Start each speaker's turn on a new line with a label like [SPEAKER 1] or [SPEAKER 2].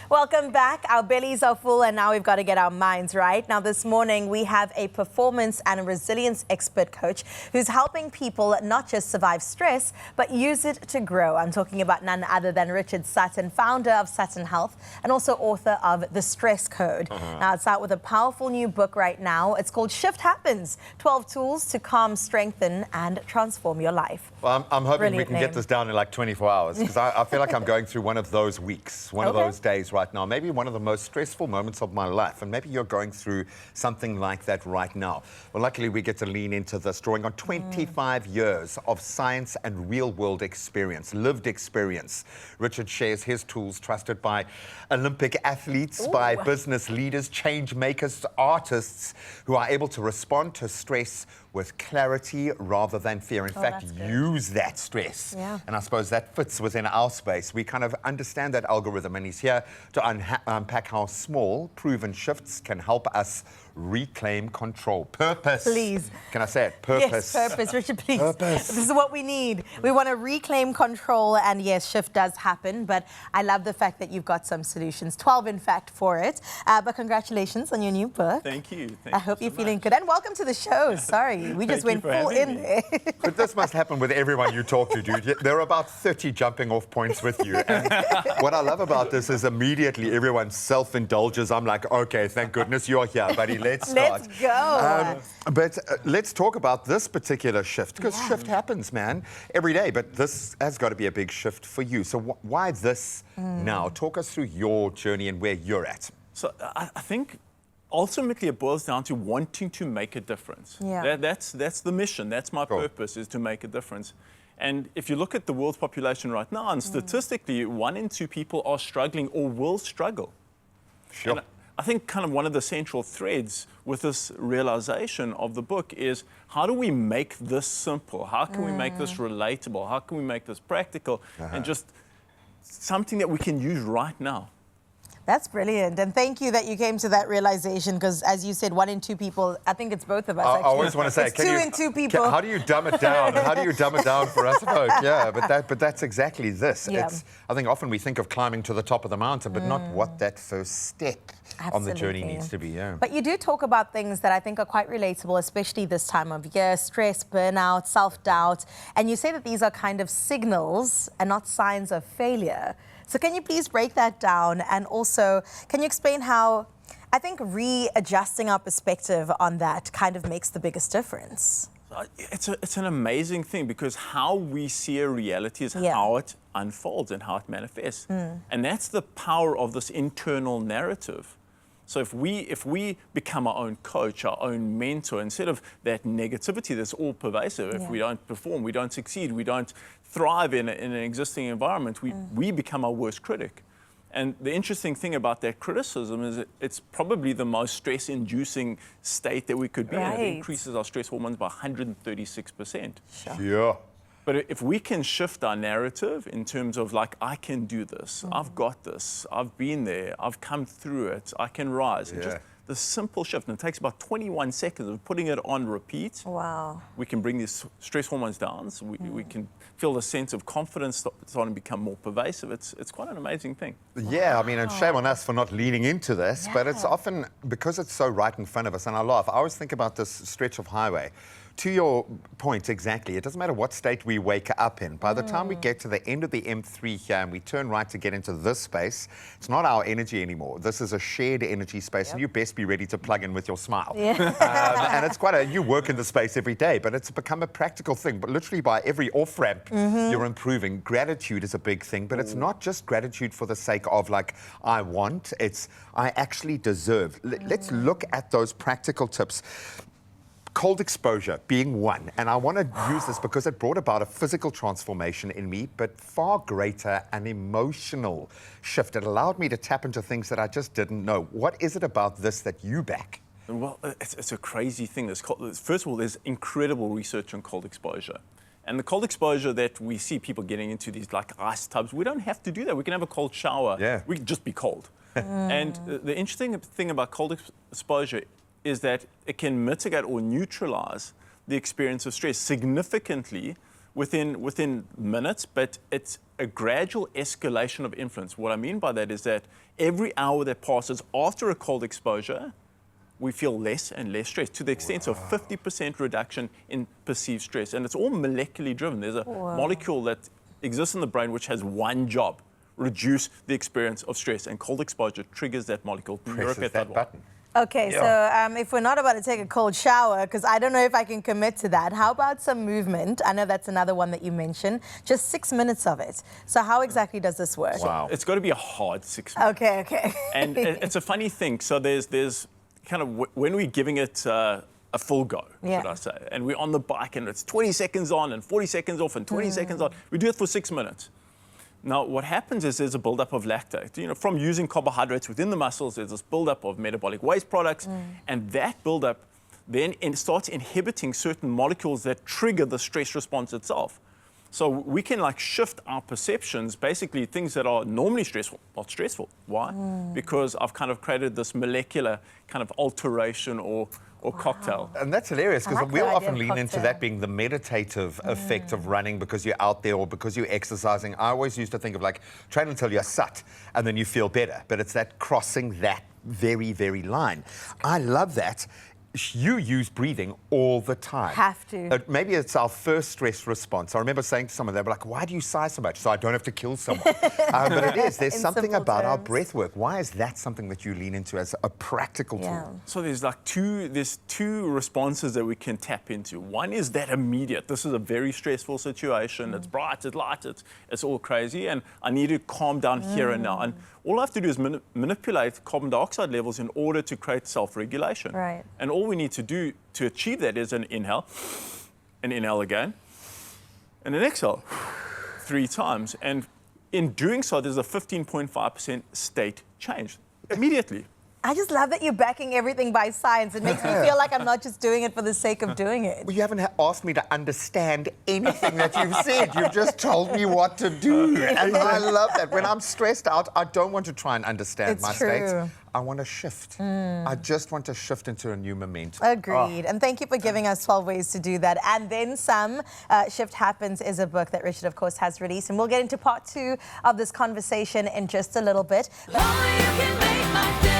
[SPEAKER 1] Welcome back. Our bellies are full and now we've got to get our minds right. Now this morning we have a performance and resilience expert coach who's helping people not just survive stress, but use it to grow. I'm talking about none other than Richard Sutton, founder of Sutton Health and also author of The Stress Code. Now it's out with a powerful new book right now. It's called Shift Happens, 12 Tools to Calm, Strengthen and Transform Your Life.
[SPEAKER 2] Well, I'm hoping
[SPEAKER 1] Brilliant
[SPEAKER 2] we can get this down in like 24 hours because I feel like I'm going through one of those weeks, one of those days right now, maybe one of the most stressful moments of my life, and maybe you're going through something like that right now. Well, luckily we get to lean into this, drawing on 25 years of science and real-world experience, lived experience. Richard shares his tools trusted by Olympic athletes, by business leaders, change makers, artists who are able to respond to stress with clarity rather than fear. In fact, use that stress. And I suppose that fits within our space. We kind of understand that algorithm, and he's here to unpack how small, proven shifts can help us reclaim control. Purpose.
[SPEAKER 1] Please.
[SPEAKER 2] Can I say it? Purpose.
[SPEAKER 1] Yes, purpose, Richard, please.
[SPEAKER 2] Purpose.
[SPEAKER 1] This is what we need. We want to reclaim control, and yes, shift does happen, but I love the fact that you've got some solutions, 12 in fact, for it. But congratulations on your new book.
[SPEAKER 3] Thank you.
[SPEAKER 1] I hope you're feeling good, and welcome to the show. Sorry, we just went full in there.
[SPEAKER 2] But this must happen with everyone you talk to, dude. There are about 30 jumping off points with you. And what I love about this is immediately everyone self-indulges. I'm like, okay, thank goodness you're here, buddy. Let's start.
[SPEAKER 1] Let's go.
[SPEAKER 2] But let's talk about this particular shift, because shift happens, man, every day. But this has got to be a big shift for you. So why this now? Talk us through your journey and where you're at.
[SPEAKER 3] So I think ultimately it boils down to wanting to make a difference. That's the mission. That's my purpose, is to make a difference. And if you look at the world's population right now, and statistically, 1 in 2 people are struggling or will struggle.
[SPEAKER 2] Sure.
[SPEAKER 3] And I think kind of one of the central threads with this realization of the book is, how do we make this simple? How can we make this relatable? How can we make this practical and just something that we can use right now?
[SPEAKER 1] That's brilliant. And thank you that you came to that realization, because as you said, 1 in 2 people, I think it's both of us, actually.
[SPEAKER 2] I always want to say,
[SPEAKER 1] it's 2 in 2 people.
[SPEAKER 2] How do you dumb it down? How do you dumb it down for us folk? Yeah, but that's exactly this. I think often we think of climbing to the top of the mountain, but not what that first step on the journey needs to be.
[SPEAKER 1] But you do talk about things that I think are quite relatable, especially this time of year: stress, burnout, self-doubt. And you say that these are kind of signals and not signs of failure. So can you please break that down? And also, can you explain how I think readjusting our perspective on that kind of makes the biggest difference?
[SPEAKER 3] It's an amazing thing, because how we see a reality is how it unfolds and how it manifests. And that's the power of this internal narrative. So if we become our own coach, our own mentor, instead of that negativity that's all pervasive, if we don't perform, we don't succeed, we don't thrive in an existing environment, we become our worst critic. And the interesting thing about that criticism is it's probably the most stress-inducing state that we could be in. It increases our stress hormones by 136%.
[SPEAKER 2] Sure.
[SPEAKER 3] But if we can shift our narrative in terms of, like, I can do this, I've got this, I've been there, I've come through it, I can rise. And just the simple shift, and it takes about 21 seconds of putting it on repeat. We can bring these stress hormones down, so we can feel the sense of confidence starting to become more pervasive. It's quite an amazing thing.
[SPEAKER 2] Yeah, I mean, and shame on us for not leaning into this, but it's often because it's so right in front of us, and I laugh. I always think about this stretch of highway. To your point, exactly, it doesn't matter what state we wake up in. By the time we get to the end of the M3 here and we turn right to get into this space, it's not our energy anymore. This is a shared energy space, and you best be ready to plug in with your smile. And it's you work in the space every day, but it's become a practical thing. But literally by every off-ramp, you're improving. Gratitude is a big thing, but it's not just gratitude for the sake of, like, I want, it's I actually deserve. Let's look at those practical tips. Cold exposure being one, and I want to use this because it brought about a physical transformation in me, but far greater an emotional shift. It allowed me to tap into things that I just didn't know. What is it about this that you back?
[SPEAKER 3] Well, it's a crazy thing. First of all, there's incredible research on cold exposure. And the cold exposure that we see people getting into, these like ice tubs, we don't have to do that. We can have a cold shower. We can just be cold. And the interesting thing about cold exposure is that it can mitigate or neutralize the experience of stress significantly within minutes, but it's a gradual escalation of influence. What I mean by that is that every hour that passes after a cold exposure, we feel less and less stress, to the extent of 50% reduction in perceived stress. And it's all molecularly driven. There's a molecule that exists in the brain which has one job: reduce the experience of stress. And cold exposure triggers that molecule.
[SPEAKER 2] Presses that button.
[SPEAKER 1] Okay, so if we're not about to take a cold shower, because I don't know if I can commit to that, how about some movement? I know that's another one that you mentioned. Just 6 minutes of it. So how exactly does this work?
[SPEAKER 2] Wow.
[SPEAKER 3] It's got to be a hard 6 minutes.
[SPEAKER 1] Okay.
[SPEAKER 3] And it's a funny thing. So there's kind of, when we're giving it a full go, should I say, and we're on the bike and it's 20 seconds on and 40 seconds off and 20 seconds on. We do it for 6 minutes. Now, what happens is there's a buildup of lactate. You know, from using carbohydrates within the muscles, there's this buildup of metabolic waste products, and that buildup then starts inhibiting certain molecules that trigger the stress response itself. So we can shift our perceptions, basically things that are normally stressful, not stressful. Why? Because I've kind of created this molecular kind of alteration or cocktail.
[SPEAKER 2] And that's hilarious, because
[SPEAKER 1] like
[SPEAKER 2] we'll
[SPEAKER 1] the idea
[SPEAKER 2] often
[SPEAKER 1] of
[SPEAKER 2] lean into
[SPEAKER 1] cocktail.
[SPEAKER 2] that being the meditative effect of running because you're out there or because you're exercising. I always used to think of train until you're sut and then you feel better. But it's that crossing that very, very line. I love that. You use breathing all the time.
[SPEAKER 1] Have to.
[SPEAKER 2] Maybe it's our first stress response. I remember saying to someone, they were like, why do you sigh so much? So I don't have to kill someone. But it is. There's
[SPEAKER 1] In
[SPEAKER 2] something
[SPEAKER 1] simple
[SPEAKER 2] about our
[SPEAKER 1] terms.
[SPEAKER 2] breath work. Why is that something that you lean into as a practical tool?
[SPEAKER 3] So there's two responses that we can tap into. One is that immediate. This is a very stressful situation. It's bright, it's light, it's all crazy, and I need to calm down here and now. And all I have to do is manipulate carbon dioxide levels in order to create self-regulation.
[SPEAKER 1] Right.
[SPEAKER 3] And all we need to do to achieve that is an inhale again, and an exhale 3 times. And in doing so, there's a 15.5% state change immediately.
[SPEAKER 1] I just love that you're backing everything by science. It makes me feel like I'm not just doing it for the sake of doing it.
[SPEAKER 2] Well, you haven't asked me to understand anything that you've said. You've just told me what to do. And I love that. When I'm stressed out, I don't want to try and understand my states. I want to shift. I just want to shift into a new momentum.
[SPEAKER 1] Agreed. And thank you for giving us 12 ways to do that. And then some. Shift Happens is a book that Richard, of course, has released. And we'll get into part 2 of this conversation in just a little bit.
[SPEAKER 4] Only you can make my day.